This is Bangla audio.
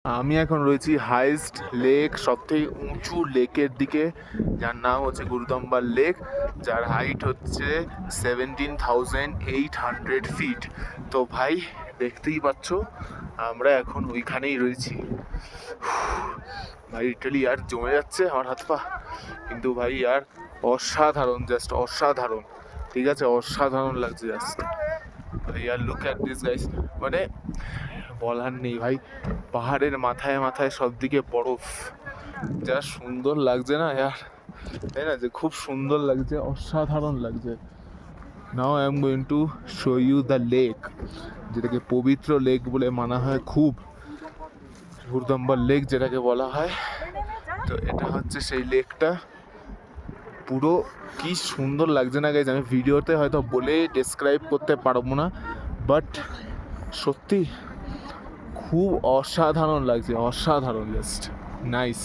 আমি এখন রয়েছি হাইস্ট লেক, সবথেকে উঁচু লেকের দিকে, যার নাম হচ্ছে গুরুদম্বার লেক, যার হাইট হচ্ছে 17,800 ফিট। তো ভাই দেখতেই পাচ্ছ আমরা এখন ওইখানেই রয়েছি। ভাই লিটারালি আর জমে যাচ্ছে আমার হাত পা, কিন্তু ভাই আর অসাধারণ, জাস্ট অসাধারণ, ঠিক আছে, অসাধারণ লাগছে জাস্ট। ভাই আর লুক অ্যাট দিস গাইস, মানে বলার নেই ভাই, পাহাড়ের মাথায় মাথায় সব দিকে বরফ, যা সুন্দর লাগছে না ইয়ার, তাই না, যে খুব সুন্দর লাগছে, অসাধারণ লাগছে। Now I am going to show you the lake, যেটাকে পবিত্র লেক বলে মানা হয় খুব, গুরুদম্বার লেক যেটাকে বলা হয়। তো এটা হচ্ছে সেই লেকটা, পুরো কি সুন্দর লাগছে না গাইজ, আমি ভিডিওতে হয়তো বলে ডেসক্রাইব করতে পারবো না, বাট সত্যি খুব অসাধারণ লাগছে, অসাধারণ, জাস্ট নাইস।